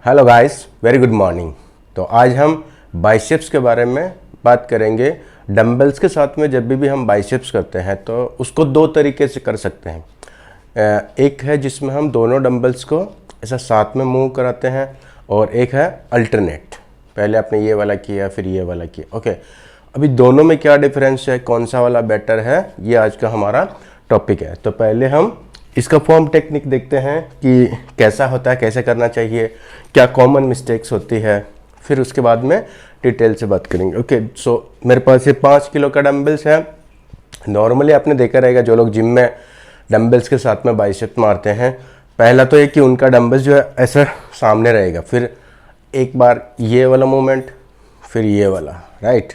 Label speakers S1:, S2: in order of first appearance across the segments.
S1: Hello guys, very good morning. तो आज हम बाइसेप्स के बारे में बात करेंगे। डंबल्स के साथ में जब भी हम बाइसेप्स करते हैं तो उसको दो तरीके से कर सकते हैं। एक है जिसमें हम दोनों डंबल्स को ऐसा साथ में मूव कराते हैं और एक है अल्टरनेट। पहले आपने ये वाला किया फिर ये वाला किया। ओके, अभी दोनों में क्या डिफरेंस है, कौन सा वाला बेटर है, ये आज का हमारा टॉपिक है। तो पहले हम इसका फॉर्म टेक्निक देखते हैं कि कैसा होता है, कैसे करना चाहिए, क्या कॉमन मिस्टेक्स होती है, फिर उसके बाद में डिटेल से बात करेंगे। ओके, सो मेरे पास ये 5 किलो का डंबल्स है। नॉर्मली आपने देखा रहेगा जो लोग जिम में डंबल्स के साथ में बाइसेप्स मारते हैं, पहला तो ये कि उनका डंबल्स जो है ऐसा सामने रहेगा, फिर एक बार ये वाला मूवमेंट, फिर ये वाला, राइट,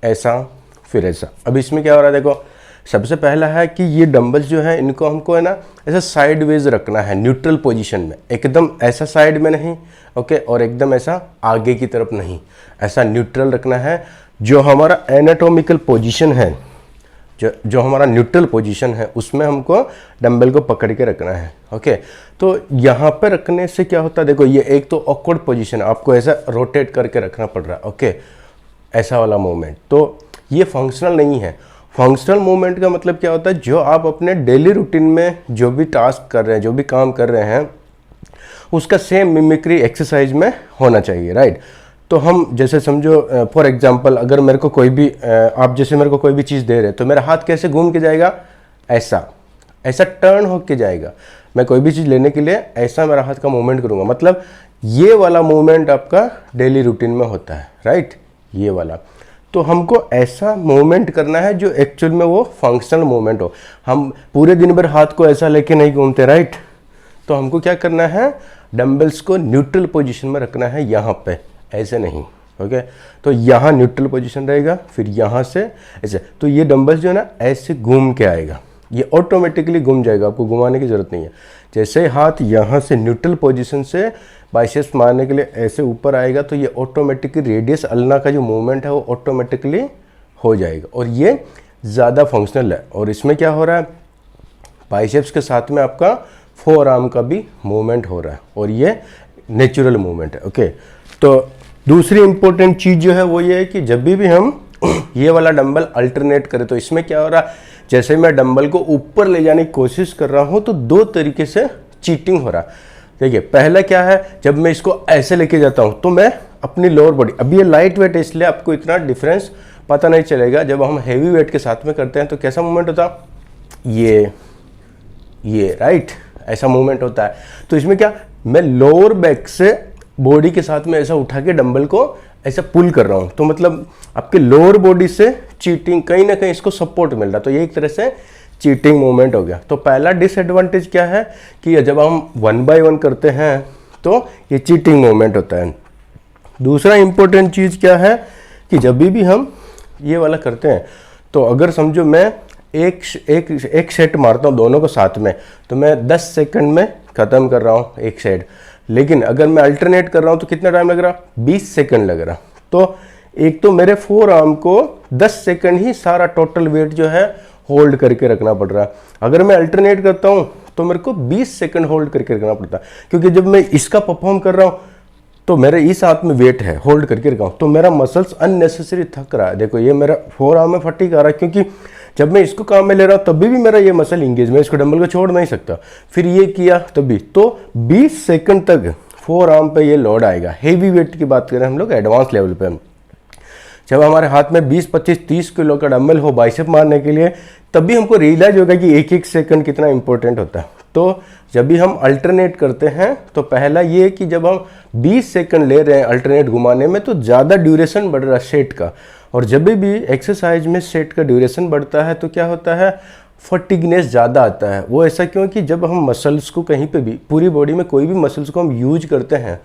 S1: ऐसा, फिर ऐसा। अब इसमें क्या हो रहा है, देखो सबसे पहला है कि ये डंबल्स जो है इनको हमको है ना ऐसा साइडवेज रखना है, न्यूट्रल पोजीशन में, एकदम ऐसा साइड में नहीं, ओके, और एकदम ऐसा आगे की तरफ नहीं, ऐसा न्यूट्रल रखना है। जो हमारा एनाटॉमिकल पोजीशन है, जो हमारा न्यूट्रल पोजीशन है, उसमें हमको डंबल को पकड़ के रखना है। ओके, तो यहाँ पे रखने से क्या होता है, देखो ये एक तो ऑकवर्ड पोजीशन है, आपको ऐसा रोटेट करके रखना पड़ रहा है। ओके, ऐसा वाला मूवमेंट, तो ये फंक्शनल नहीं है। फंक्शनल मूवमेंट का मतलब क्या होता है, जो आप अपने डेली रूटीन में जो भी टास्क कर रहे हैं, जो भी काम कर रहे हैं, उसका सेम मिमिक्री एक्सरसाइज में होना चाहिए, राइट। तो हम जैसे समझो फॉर एग्जांपल, अगर मेरे को कोई भी आप जैसे मेरे को कोई भी चीज़ दे रहे हैं, तो मेरा हाथ कैसे घूम के जाएगा, ऐसा ऐसा टर्न होके जाएगा। मैं कोई भी चीज़ लेने के लिए ऐसा मेरा हाथ का मूवमेंट करूँगा, मतलब ये वाला मूवमेंट आपका डेली रूटीन में होता है, राइट, ये वाला। तो हमको ऐसा मूवमेंट करना है जो एक्चुअल में वो फंक्शनल मूवमेंट हो। हम पूरे दिन भर हाथ को ऐसा लेके नहीं घूमते, राइट। तो हमको क्या करना है, डंबल्स को न्यूट्रल पोजीशन में रखना है, यहाँ पे ऐसे नहीं। ओके, तो यहाँ न्यूट्रल पोजीशन रहेगा, फिर यहाँ से ऐसे, तो ये डंबल्स जो है ना ऐसे घूम के आएगा, ये ऑटोमेटिकली घूम जाएगा, आपको घुमाने की ज़रूरत नहीं है। जैसे हाथ यहाँ से न्यूट्रल पोजीशन से बाइसेप्स मारने के लिए ऐसे ऊपर आएगा, तो ये ऑटोमेटिकली रेडियस अल्ना का जो मूवमेंट है वो ऑटोमेटिकली हो जाएगा, और ये ज़्यादा फंक्शनल है। और इसमें क्या हो रहा है, बाइसेप्स के साथ में आपका फोर आर्म का भी मूवमेंट हो रहा है, और ये नेचुरल मूवमेंट है। ओके, तो दूसरी इंपॉर्टेंट चीज़ जो है वो ये है कि जब भी हम ये वाला डंबल अल्टरनेट करें, तो इसमें क्या हो रहा है, जैसे मैं डंबल को ऊपर ले जाने की कोशिश कर रहा हूँ, तो दो तरीके से चीटिंग हो रहा है। देखिए, पहला क्या है, जब मैं इसको ऐसे लेके जाता हूँ तो मैं अपनी लोअर बॉडी, अभी ये लाइट वेट है इसलिए आपको इतना डिफरेंस पता नहीं चलेगा। जब हम हैवी वेट के साथ में करते हैं तो कैसा मूवमेंट होता है, ये राइट, ऐसा मूवमेंट होता है। तो इसमें क्या, मैं लोअर बैक से बॉडी के साथ में ऐसा उठा के डंबल को ऐसा पुल कर रहा हूँ, तो मतलब आपके लोअर बॉडी से चीटिंग कहीं ना कहीं इसको सपोर्ट मिल रहा है, तो ये एक तरह से चीटिंग मूवमेंट हो गया। तो पहला डिसएडवांटेज क्या है कि जब हम 1 बाय 1 करते हैं तो ये चीटिंग मूवमेंट होता है। दूसरा इंपॉर्टेंट चीज़ क्या है कि जब भी हम ये वाला करते हैं, तो अगर समझो मैं एक सेट मारता हूँ दोनों को साथ में, तो मैं 10 सेकंड में ख़त्म कर रहा हूँ एक सेट। लेकिन अगर मैं अल्टरनेट कर रहा हूँ तो कितना टाइम लग रहा, 20 सेकंड लग रहा। तो एक तो मेरे फोर आर्म को 10 सेकंड ही सारा टोटल वेट जो है होल्ड करके रखना पड़ रहा है। अगर मैं अल्टरनेट करता हूँ तो मेरे को 20 सेकंड होल्ड करके रखना पड़ता है, क्योंकि जब मैं इसका परफॉर्म कर रहा हूँ तो मेरे इस हाथ में वेट है, होल्ड करके रखा हूँ, तो मेरा मसल्स अननेसेसरी थक रहा है। देखो ये मेरा फोर आर्म में फटीग आ रहा है, क्योंकि जब मैं इसको काम में ले रहा हूँ तभी भी मेरा ये मसल इंगेज, मैं इसको डंबल को छोड़ नहीं सकता। फिर ये किया तभी, तो 20 सेकंड तक फोर आर्म पे ये लोड आएगा। हेवी वेट की बात करें हम लोग एडवांस लेवल पे, जब हमारे हाथ में 20, 25, 30 किलो का डंबल हो बाइसेप मारने के लिए, तभी हमको रियलाइज होगा कि एक एक सेकंड कितना इंपॉर्टेंट होता है। तो जब भी हम अल्टरनेट करते हैं तो पहला ये कि जब हम 20 सेकंड ले रहे हैं अल्टरनेट घुमाने में, तो ज़्यादा ड्यूरेशन बढ़ रहा है सेट का। और जब भी एक्सरसाइज में सेट का ड्यूरेशन बढ़ता है तो क्या होता है, फटीगनेस ज़्यादा आता है। वो ऐसा क्यों कि जब हम मसल्स को कहीं पे भी, पूरी बॉडी में कोई भी मसल्स को हम यूज करते हैं,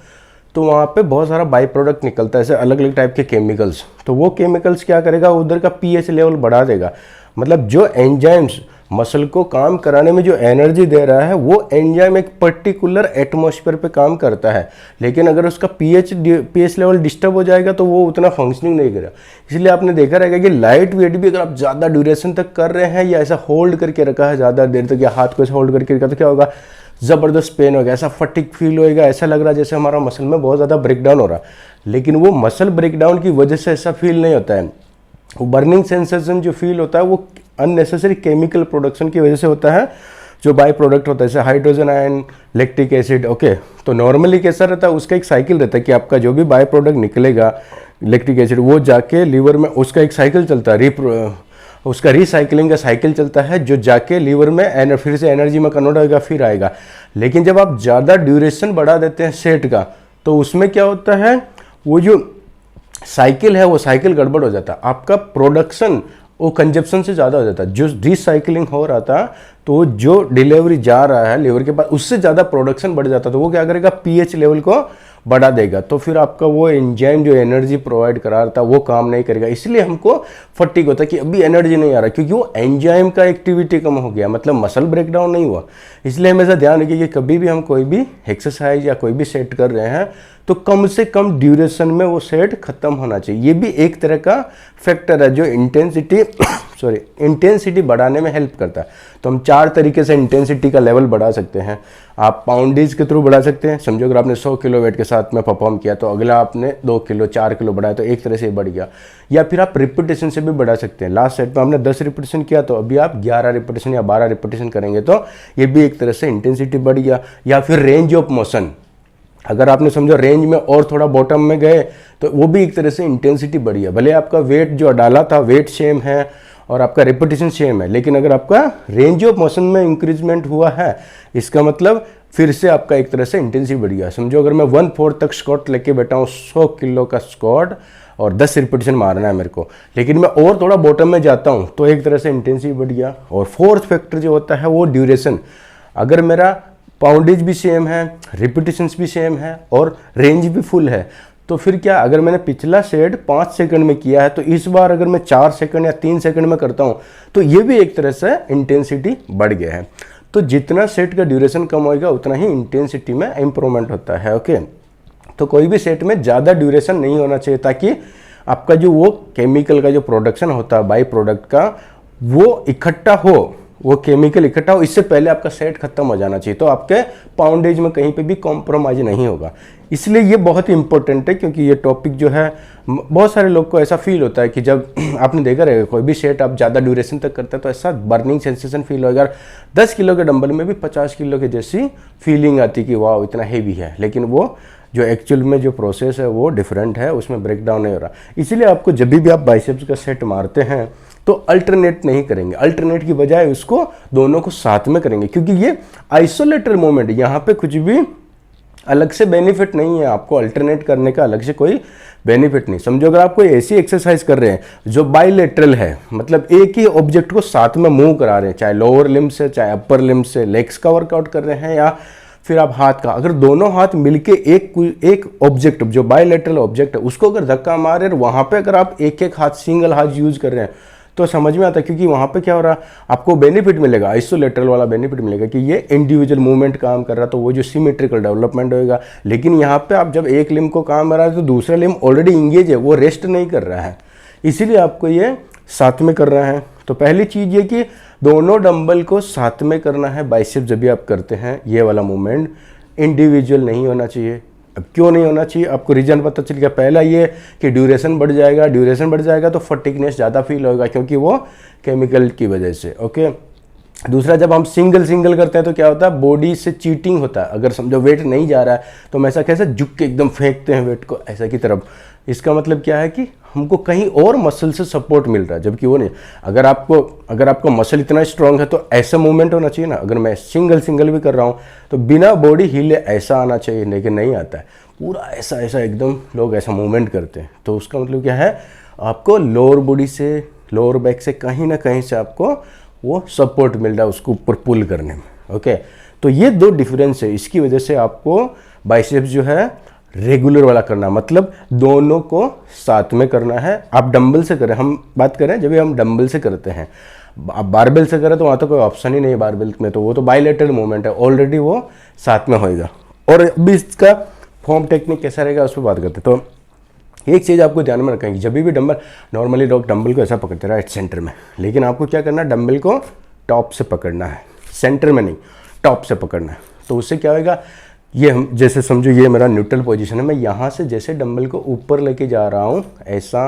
S1: तो वहाँ पे बहुत सारा बाई प्रोडक्ट निकलता है, ऐसे अलग अलग टाइप के केमिकल्स। तो वो केमिकल्स क्या करेगा, उधर का पीएच लेवल बढ़ा देगा। मतलब जो एंजाइम्स मसल को काम कराने में जो एनर्जी दे रहा है, वो एंजाइम एक पर्टिकुलर एटमॉस्फेयर पे काम करता है, लेकिन अगर उसका पीएच लेवल डिस्टर्ब हो जाएगा तो वो उतना फंक्शनिंग नहीं करेगा। इसलिए आपने देखा रहेगा कि लाइट वेट भी अगर आप ज़्यादा ड्यूरेशन तक कर रहे हैं या ऐसा होल्ड करके रखा है ज़्यादा देर तक, या हाथ को ऐसा होल्ड करके रखा, तो क्या होगा, ज़बरदस्त पेन होगा, ऐसा फटिक फील होएगा, ऐसा लग रहा है जैसे हमारा मसल में बहुत ज़्यादा ब्रेकडाउन हो रहा है। लेकिन वो मसल ब्रेकडाउन की वजह से ऐसा फील नहीं होता है। वो बर्निंग सेंसेशन जो फील होता है वो अननेसेसरी केमिकल प्रोडक्शन की वजह से होता है, जो बाई प्रोडक्ट होता है, जैसे hydrogen ion, lactic acid. Okay, तो नॉर्मली कैसा रहता है, उसका एक साइकिल रहता है कि आपका जो भी बाई प्रोडक्ट निकलेगा लैक्टिक एसिड, वो जाके लीवर में उसका एक साइकिल चलता है, उसका रिसाइकलिंग का साइकिल चलता है, जो जाके लीवर में फिर से एनर्जी में कन्वर्ट होगा, फिर आएगा। लेकिन जब आप ज़्यादा ड्यूरेशन बढ़ा देते हैं सेट का, तो उसमें क्या होता है, वो जो साइकिल है वो साइकिल गड़बड़ हो जाता है, आपका प्रोडक्शन वो कंजप्शन से ज़्यादा हो जाता है। जो रिसाइकलिंग हो रहा था, तो जो डिलीवरी जा रहा है लीवर के पास, उससे ज़्यादा प्रोडक्शन बढ़ जाता है। तो वो क्या करेगा, पीएच लेवल को बढ़ा देगा, तो फिर आपका वो एंजाइम जो एनर्जी प्रोवाइड करा रहा था वो काम नहीं करेगा। इसलिए हमको फटीग होता है कि अभी एनर्जी नहीं आ रहा, क्योंकि वो एंजाइम का एक्टिविटी कम हो गया, मतलब मसल ब्रेकडाउन नहीं हुआ। इसलिए हमेशा ध्यान रखिए कि कभी भी हम कोई भी एक्सरसाइज या कोई भी सेट कर रहे हैं तो कम से कम ड्यूरेशन में वो सेट खत्म होना चाहिए। ये भी एक तरह का फैक्टर है जो इंटेंसिटी बढ़ाने में हेल्प करता है। तो हम 4 तरीके से इंटेंसिटी का लेवल बढ़ा सकते हैं। आप पाउंडेज के थ्रू बढ़ा सकते हैं। समझो अगर आपने 100 किलो वेट के साथ में परफॉर्म किया, तो अगला आपने 2 किलो 4 किलो बढ़ाया, तो एक तरह से बढ़ गया। या फिर आप रिपीटेशन से भी बढ़ा सकते हैं। लास्ट सेट में हमने 10 रिपीटेशन किया, तो अभी आप 11 रिपीटेशन या 12 रिपीटेशन करेंगे, तो ये भी एक तरह से इंटेंसिटी बढ़ गया। या फिर रेंज ऑफ मोशन, अगर आपने समझो रेंज में और थोड़ा बॉटम में गए, तो वो भी एक तरह से इंटेंसिटी बढ़ी है। भले आपका वेट जो डाला था वेट सेम है और आपका रिपीटेशन सेम है, लेकिन अगर आपका रेंज ऑफ मोशन में इंक्रीजमेंट हुआ है, इसका मतलब फिर से आपका एक तरह से इंटेंसिटी बढ़ गया। समझो अगर मैं 1/4 तक स्क्वाट लेके बैठा हूँ, 100 किलो का स्क्वाट और 10 रिपीटेशन मारना है मेरे को, लेकिन मैं और थोड़ा बॉटम में जाता हूँ, तो एक तरह से इंटेंसिटी बढ़ गया। और फोर्थ फैक्टर जो होता है वो ड्यूरेशन। अगर मेरा पाउंडेज भी सेम है, रिपीटेशंस भी सेम है और रेंज भी फुल है, तो फिर क्या, अगर मैंने पिछला सेट 5 सेकंड में किया है, तो इस बार अगर मैं 4 सेकंड या 3 सेकंड में करता हूं, तो ये भी एक तरह से इंटेंसिटी बढ़ गया है। तो जितना सेट का ड्यूरेशन कम होगा, उतना ही इंटेंसिटी में इंप्रूवमेंट होता है। ओके, तो कोई भी सेट में ज़्यादा ड्यूरेशन नहीं होना चाहिए, ताकि आपका जो वो केमिकल का जो प्रोडक्शन होता है बाई प्रोडक्ट का, वो इकट्ठा हो, वो केमिकल इकट्ठा हो, इससे पहले आपका सेट खत्म हो जाना चाहिए। तो आपके पाउंडेज में कहीं पे भी कॉम्प्रोमाइज नहीं होगा। इसलिए ये बहुत ही इंपॉर्टेंट है, क्योंकि ये टॉपिक जो है, बहुत सारे लोग को ऐसा फील होता है कि जब आपने देखा रहेगा कोई भी सेट आप ज़्यादा ड्यूरेशन तक करते हैं, तो ऐसा बर्निंग सेंसेशन फील होगा। 10 किलो के डंबल में भी 50 किलो के जैसी फीलिंग आती कि वाह इतना हेवी है, लेकिन वो जो एक्चुअल में जो प्रोसेस है वो डिफरेंट है, उसमें ब्रेकडाउन नहीं हो रहा। इसीलिए आपको जब भी आप बाइसेप्स का सेट मारते हैं, तो अल्टरनेट नहीं करेंगे, अल्टरनेट की बजाय उसको दोनों को साथ में करेंगे, क्योंकि ये आइसोलेटेड मूवमेंट, यहाँ पे कुछ भी अलग से बेनिफिट नहीं है। आपको अल्टरनेट करने का अलग से कोई बेनिफिट नहीं। समझो अगर आप कोई ऐसी एक्सरसाइज कर रहे हैं जो बाइलेटरल है, मतलब एक ही ऑब्जेक्ट को साथ में मूव करा रहे हैं, चाहे लोअर लिम्ब से चाहे अपर लिम्ब से, लेग्स का वर्कआउट कर रहे हैं या फिर आप हाथ का, अगर दोनों हाथ मिलके एक ऑब्जेक्ट जो बाइलेटरल ऑब्जेक्ट है उसको अगर धक्का मारे, वहां पे अगर आप एक एक हाथ सिंगल हाथ यूज कर रहे हैं, तो समझ में आता है, क्योंकि वहां पे क्या हो रहा है, आपको बेनिफिट मिलेगा, आइसोलेटरल वाला बेनिफिट मिलेगा कि ये इंडिविजुअल मूवमेंट काम कर रहा है, तो वो जो सिमेट्रिकल डेवलपमेंट होगा। लेकिन यहाँ पे आप जब एक लिम्ब को काम कर रहा है, तो दूसरा लिम्ब ऑलरेडी इंगेज है, वो रेस्ट नहीं कर रहा है, इसीलिए आपको ये साथ में करना है। तो पहली चीज़ ये कि दोनों डंबल को साथ में करना है। बाइसेप्स जब भी आप करते हैं, ये वाला मूवमेंट इंडिविजुअल नहीं होना चाहिए। अब क्यों नहीं होना चाहिए, आपको रीजन पता चल गया। पहला ये कि ड्यूरेशन बढ़ जाएगा तो फटीगनेस ज़्यादा फील होगा, क्योंकि वो केमिकल की वजह से। ओके, दूसरा, जब हम सिंगल करते हैं तो क्या होता है, बॉडी से चीटिंग होता है। अगर समझो वेट नहीं जा रहा है, तो हम ऐसा कैसे झुक के एकदम फेंकते हैं वेट को ऐसा की तरफ, इसका मतलब क्या है कि हमको कहीं और मसल से सपोर्ट मिल रहा है, जबकि वो नहीं। अगर आपका मसल इतना स्ट्रांग है, तो ऐसा मूवमेंट होना चाहिए ना। अगर मैं सिंगल भी कर रहा हूँ, तो बिना बॉडी हिले ऐसा आना चाहिए, लेकिन नहीं आता है, पूरा ऐसा एकदम लोग ऐसा मूवमेंट करते हैं। तो उसका मतलब क्या है, आपको लोअर बॉडी से, लोअर बैक से कहीं ना कहीं से आपको वो सपोर्ट मिल रहा है उसको ऊपर पुल करने में। ओके, तो ये 2 डिफरेंस है। इसकी वजह से आपको बाइसेप्स जो है रेगुलर वाला करना, मतलब दोनों को साथ में करना है। आप डंबल से करें, हम बात करें जब भी हम डंबल से करते हैं, आप बारबेल से करें तो वहाँ तो कोई ऑप्शन ही नहीं है बारबेल में, तो वो तो बाइलेटरल मूवमेंट है, ऑलरेडी वो साथ में होएगा। और अभी इसका फॉर्म टेक्निक कैसा रहेगा उस पर बात करते हैं। तो एक चीज़ आपको ध्यान में रखेंगे, जब भी डंबल, नॉर्मली लोग डंबल को ऐसा पकड़ते हैं राइट सेंटर में, लेकिन आपको क्या करना है, डंबल को टॉप से पकड़ना है, सेंटर में नहीं, टॉप से पकड़ना है। तो उससे क्या होगा, ये हम जैसे समझो ये मेरा न्यूट्रल पोजीशन है, मैं यहाँ से जैसे डंबल को ऊपर लेके जा रहा हूँ ऐसा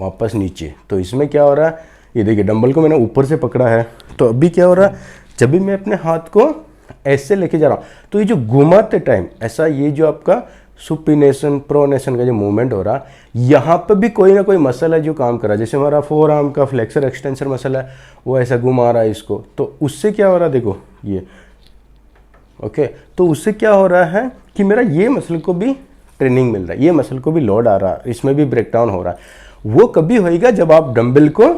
S1: वापस नीचे, तो इसमें क्या हो रहा है, ये देखिए डंबल को मैंने ऊपर से पकड़ा है, तो अभी क्या हो रहा है, जब भी मैं अपने हाथ को ऐसे लेके जा रहा हूँ तो ये जो घुमाते टाइम ऐसा, ये जो आपका सुपिनेशन प्रोनेशन का जो मूवमेंट हो रहा, यहाँ पे भी कोई ना कोई मसल है जो काम कर रहा है। जैसे हमारा फोर आर्म का फ्लेक्सर एक्सटेंसर मसल है, वो ऐसा घुमा रहा है इसको, तो उससे क्या हो रहा है, देखो ये ओके, तो उससे क्या हो रहा है कि मेरा ये मसल को भी ट्रेनिंग मिल रहा है, ये मसल को भी लोड आ रहा है, इसमें भी ब्रेकडाउन हो रहा है। वो कभी होएगा जब आप डंबल को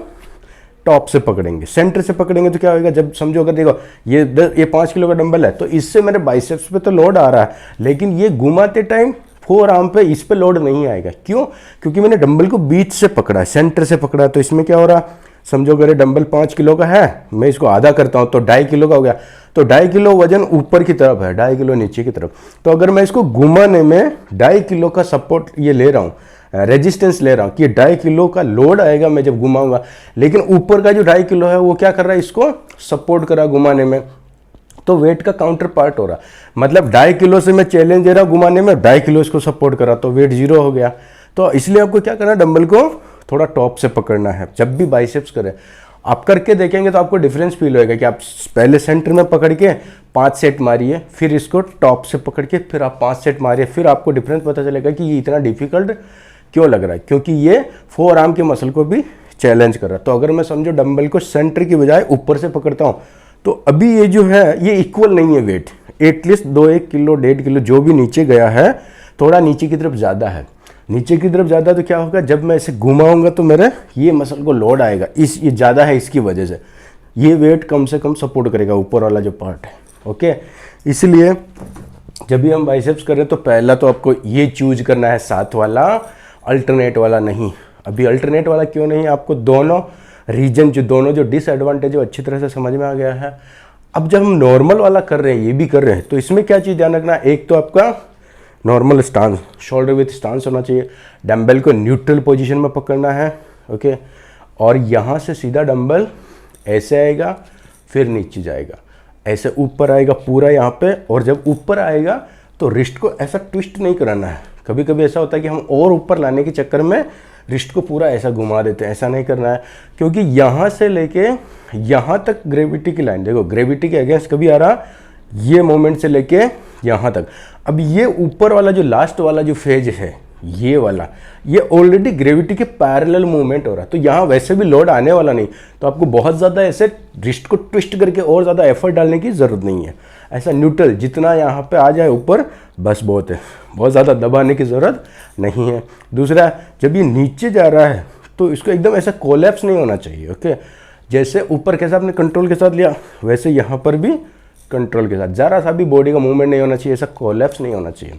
S1: टॉप से पकड़ेंगे, सेंटर से पकड़ेंगे तो क्या होगा, जब समझो अगर देखो ये 5 किलो का डंबल है, तो इससे मेरे बाइसेप्स पे तो लोड आ रहा है, लेकिन ये घुमाते टाइम फोर आर्म पे इस पे लोड नहीं आएगा। क्यों? क्योंकि मैंने डंबल को बीच से पकड़ा है, सेंटर से पकड़ा है। तो इसमें क्या हो रहा, समझो अगर डंबल 5 किलो का है, मैं इसको आधा करता हूँ तो 2.5 किलो का हो गया, तो 2.5 किलो वजन ऊपर की तरफ है, 2.5 किलो नीचे की तरफ। तो अगर मैं इसको घुमाने में 2.5 किलो का सपोर्ट ये ले रहा हूँ, रेजिस्टेंस ले रहा हूँ कि 2.5 किलो का लोड आएगा मैं जब घुमाऊंगा, लेकिन ऊपर का जो 2.5 किलो है वो क्या कर रहा है, इसको सपोर्ट कर रहा घुमाने में, तो वेट का काउंटर पार्ट हो रहा, मतलब 2.5 किलो से मैं चैलेंज दे रहा हूँ घुमाने में, 2.5 किलो इसको सपोर्ट कर रहा, तो वेट 0 हो गया। तो इसलिए आपको क्या करना है, डंबल को थोड़ा टॉप से पकड़ना है जब भी बाइसेप्स करें। आप करके देखेंगे तो आपको डिफरेंस फील होएगा कि आप पहले सेंटर में पकड़ के 5 सेट मारिए, फिर इसको टॉप से पकड़ के फिर आप 5 सेट मारिए, फिर आपको डिफरेंस पता चलेगा कि ये इतना डिफिकल्ट क्यों लग रहा है, क्योंकि ये फोर आर्म के मसल को भी चैलेंज कर रहा है। तो अगर मैं समझो डंबल को सेंटर की बजाय ऊपर से पकड़ता हूँ, तो अभी ये जो है ये इक्वल नहीं है वेट, एटलीस्ट 1 किलो 1.5 किलो जो भी नीचे गया है, थोड़ा नीचे की तरफ ज़्यादा है, नीचे की तरफ ज़्यादा। तो क्या होगा, जब मैं इसे घुमाऊंगा तो मेरे ये मसल को लोड आएगा, ये ज़्यादा है, इसकी वजह से ये वेट कम से कम सपोर्ट करेगा ऊपर वाला जो पार्ट है। ओके, इसलिए जब भी हम बाइसेप्स करें तो पहला तो आपको ये चूज करना है साथ वाला, अल्टरनेट वाला नहीं। अभी अल्टरनेट वाला क्यों नहीं, आपको दोनों रीजन जो डिसएडवांटेज है अच्छी तरह से समझ में आ गया है। अब जब हम नॉर्मल वाला कर रहे हैं, ये भी कर रहे हैं, तो इसमें क्या चीज़ ध्यान रखना, एक तो आपका normal stance, shoulder with stance होना चाहिए, डंबल को न्यूट्रल पोजीशन में पकड़ना है। ओके, और यहाँ से सीधा डंबल ऐसे आएगा, फिर नीचे जाएगा, ऐसे ऊपर आएगा पूरा यहाँ पे, और जब ऊपर आएगा तो रिस्ट को ऐसा ट्विस्ट नहीं कराना है। कभी कभी ऐसा होता है कि हम और ऊपर लाने के चक्कर में रिस्ट को पूरा ऐसा घुमा देते हैं, ऐसा नहीं करना है, क्योंकि यहाँ से लेके यहाँ तक ग्रेविटी की लाइन, देखो ग्रेविटी के अगेंस्ट कभी आ रहा, ये मोमेंट से लेके यहाँ तक। अब ये ऊपर वाला जो लास्ट वाला जो फेज है, ये वाला, ये ऑलरेडी ग्रेविटी के पैरेलल मूवमेंट हो रहा है, तो यहाँ वैसे भी लोड आने वाला नहीं, तो आपको बहुत ज़्यादा ऐसे रिस्ट को ट्विस्ट करके और ज़्यादा एफर्ट डालने की ज़रूरत नहीं है। ऐसा न्यूट्रल जितना यहाँ पे आ जाए ऊपर बस बहुत है, बहुत ज़्यादा दबाने की ज़रूरत नहीं है। दूसरा, जब ये नीचे जा रहा है तो इसको एकदम ऐसा कोलैप्स नहीं होना चाहिए। ओके, जैसे ऊपर कैसा आपने कंट्रोल के साथ लिया, वैसे यहाँ पर भी कंट्रोल के साथ, ज़रा सा भी बॉडी का मूवमेंट नहीं होना चाहिए, ऐसा कोलैप्स नहीं होना चाहिए।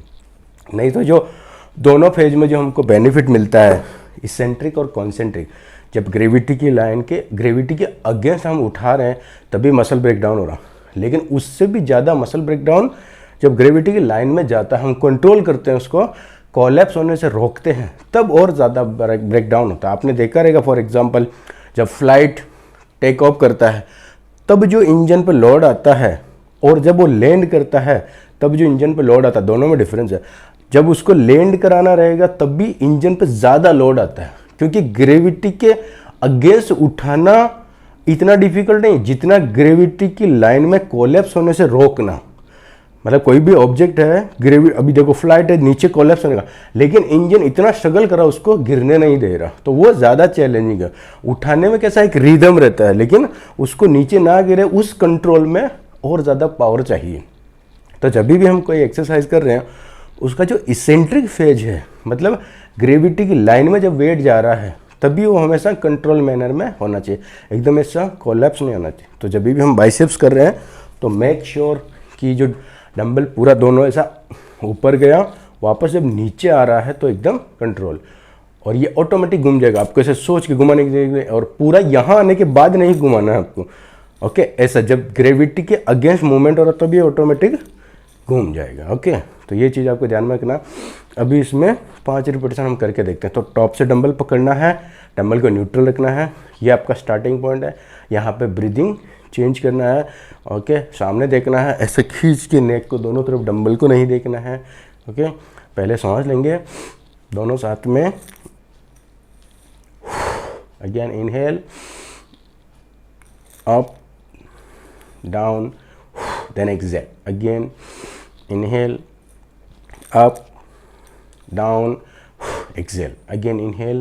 S1: नहीं तो जो दोनों फेज में जो हमको बेनिफिट मिलता है, इसेंट्रिक और कॉन्सेंट्रिक, जब ग्रेविटी की लाइन के ग्रेविटी के अगेंस्ट हम उठा रहे हैं तभी मसल ब्रेकडाउन हो रहा, लेकिन उससे भी ज़्यादा मसल ब्रेकडाउन जब ग्रेविटी की लाइन में जाता है, हम कंट्रोल करते हैं उसको, कोलैप्स होने से रोकते हैं, तब और ज़्यादा ब्रेकडाउन होता है। आपने देखा रहेगा, फॉर एग्जांपल जब फ्लाइट टेक ऑफ करता है तब जो इंजन पर लोड आता है, और जब वो लैंड करता है तब जो इंजन पर लोड आता है, दोनों में डिफरेंस है। जब उसको लैंड कराना रहेगा तब भी इंजन पर ज़्यादा लोड आता है, क्योंकि ग्रेविटी के अगेंस्ट उठाना इतना डिफिकल्ट नहीं जितना ग्रेविटी की लाइन में कोलैप्स होने से रोकना। मतलब कोई भी ऑब्जेक्ट है, अभी देखो फ्लाइट है, नीचे कोलैप्स होने का, लेकिन इंजन इतना स्ट्रगल कर रहा उसको गिरने नहीं दे रहा, तो वो ज़्यादा चैलेंजिंग है। उठाने में कैसा एक रिदम रहता है, लेकिन उसको नीचे ना गिरे उस कंट्रोल में और ज़्यादा पावर चाहिए। तो जब भी हम कोई एक्सरसाइज कर रहे हैं, उसका जो इसेंट्रिक फेज है, मतलब ग्रेविटी की लाइन में जब वेट जा रहा है, तभी वो हमेशा कंट्रोल मैनर में होना चाहिए, एकदम ऐसा कोलैप्स नहीं होना चाहिए। तो जब भी हम बाइसेप्स कर रहे हैं तो मेक श्योर कि जो डंबल पूरा दोनों ऐसा ऊपर गया, वापस जब नीचे आ रहा है तो एकदम कंट्रोल, और ये ऑटोमेटिक घूम जाएगा। आपको ऐसे सोच के घुमाने की, और पूरा यहाँ आने के बाद नहीं घुमाना है आपको। ओके, ऐसा जब ग्रेविटी के अगेंस्ट मूवमेंट हो रहा है तब ये ऑटोमेटिक घूम जाएगा। ओके, तो ये चीज़ आपको ध्यान में रखना। अभी इसमें 5 रिपीटेशन हम करके देखते हैं। तो टॉप से डंबल पकड़ना है, डंबल को न्यूट्रल रखना है, ये आपका स्टार्टिंग पॉइंट है। यहाँ पे ब्रीदिंग चेंज करना है। ओके, सामने देखना है, ऐसे खींच के नेक को दोनों तरफ, डंबल को नहीं देखना है। ओके, पहले सांस लेंगे दोनों साथ में। Again inhale, up down, then exhale. Again inhale, up down, exhale. Again inhale,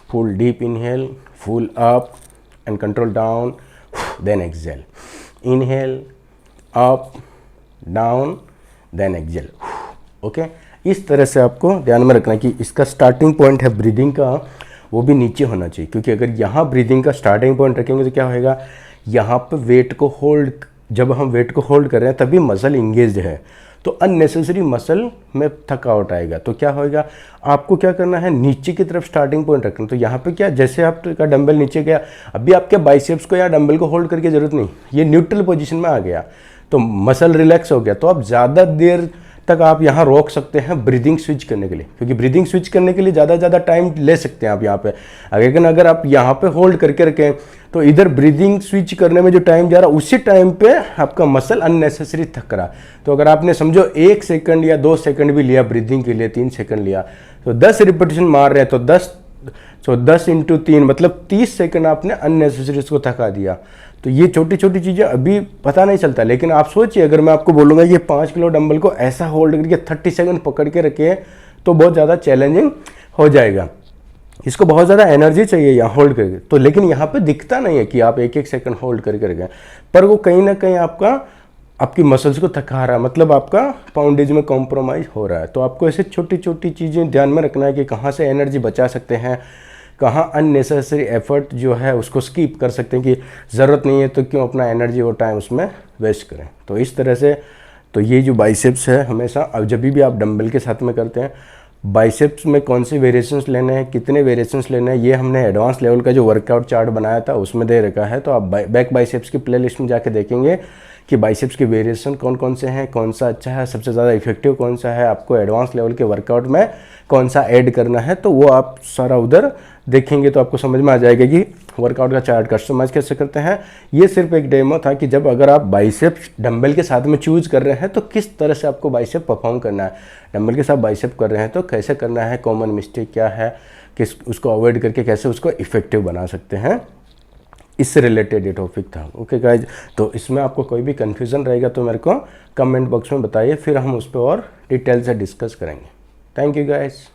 S1: full deep inhale, full up and control down, then exhale. Inhale, up, down, then exhale. Okay, इस तरह से आपको ध्यान में रखना है कि इसका स्टार्टिंग पॉइंट है ब्रीदिंग का, वो भी नीचे होना चाहिए, क्योंकि अगर यहाँ ब्रीदिंग का स्टार्टिंग पॉइंट रखेंगे तो क्या होएगा, यहाँ पे वेट को होल्ड, जब हम वेट को होल्ड कर रहे हैं तभी मसल इंगेज है, तो अननेसेसरी मसल में थकावट आएगा। तो क्या होएगा, आपको क्या करना है, नीचे की तरफ स्टार्टिंग पॉइंट रखना। तो यहाँ पे क्या, जैसे आपका डंबल नीचे गया, अभी आपके बाइसेप्स को या डंबल को होल्ड करके जरूरत नहीं, ये न्यूट्रल पोजीशन में आ गया, तो मसल रिलैक्स हो गया। तो आप ज़्यादा देर तक आप यहाँ रोक सकते हैं ब्रीदिंग स्विच करने के लिए, क्योंकि ब्रीदिंग स्विच करने के लिए ज़्यादा टाइम ले सकते हैं आप यहाँ पे। अगर आप यहाँ पे होल्ड करके रखें तो इधर ब्रीदिंग स्विच करने में जो टाइम जा रहा है उसी टाइम पे आपका मसल अननेसेसरी थक रहा। तो अगर आपने समझो 1 सेकंड या 2 सेकंड भी लिया ब्रीदिंग के लिए, 3 सेकंड लिया, तो 10 रिपीटेशन मार रहे हैं, तो 10 × 3 मतलब 30 सेकंड आपने अननेसेसरी उसको थका दिया। तो ये छोटी छोटी चीज़ें अभी पता नहीं चलता, लेकिन आप सोचिए अगर मैं आपको बोलूँगा ये 5 किलो डंबल को ऐसा होल्ड करके 30 सेकंड पकड़ के रखे तो बहुत ज़्यादा चैलेंजिंग हो जाएगा। इसको बहुत ज़्यादा एनर्जी चाहिए यहाँ होल्ड करके, तो लेकिन यहाँ पे दिखता नहीं है कि आप 1-1 सेकंड होल्ड करके रखें, पर वो कहीं ना कहीं आपकी मसल्स को थका रहा है, मतलब आपका पाउंडेज में कॉम्प्रोमाइज़ हो रहा है। तो आपको ऐसे छोटी छोटी चीज़ें ध्यान में रखना है कि कहाँ से एनर्जी बचा सकते हैं, कहाँ अननेसेसरी एफर्ट जो है उसको स्किप कर सकते हैं, कि ज़रूरत नहीं है तो क्यों अपना एनर्जी और टाइम उसमें वेस्ट करें। तो इस तरह से तो ये जो बाइसेप्स है, हमेशा अब जब भी आप डंबल के साथ में करते हैं, बाइसेप्स में कौन से वेरिएशंस लेने हैं, कितने वेरिएशंस लेने हैं, ये हमने एडवांस लेवल का जो वर्कआउट चार्ट बनाया था उसमें दे रखा है। तो आप बैक बाइसेप्स की प्लेलिस्ट में जाके देखेंगे कि बाइसेप्स के वेरिएशन कौन कौन से हैं, कौन सा अच्छा है, सबसे ज़्यादा इफेक्टिव कौन सा है, आपको एडवांस लेवल के वर्कआउट में कौन सा ऐड करना है, तो वो आप सारा उधर देखेंगे तो आपको समझ में आ जाएगा कि वर्कआउट का चार्ट कस्टमाइज कैसे करते हैं। ये सिर्फ एक डेमो था कि जब अगर आप बाइसेप्स डंबल के साथ में चूज कर रहे हैं तो किस तरह से आपको बाइसेप परफॉर्म करना है, डंबल के साथ बाइसेप कर रहे हैं तो कैसे करना है, कॉमन मिस्टेक क्या है, किस उसको अवॉइड करके कैसे उसको इफेक्टिव बना सकते हैं, इससे रिलेटेड ये टॉपिक था। ओके गाइज, तो इसमें आपको कोई भी कन्फ्यूज़न रहेगा तो मेरे को कमेंट बॉक्स में बताइए, फिर हम उस पर और डिटेल से डिस्कस करेंगे। Thank you guys.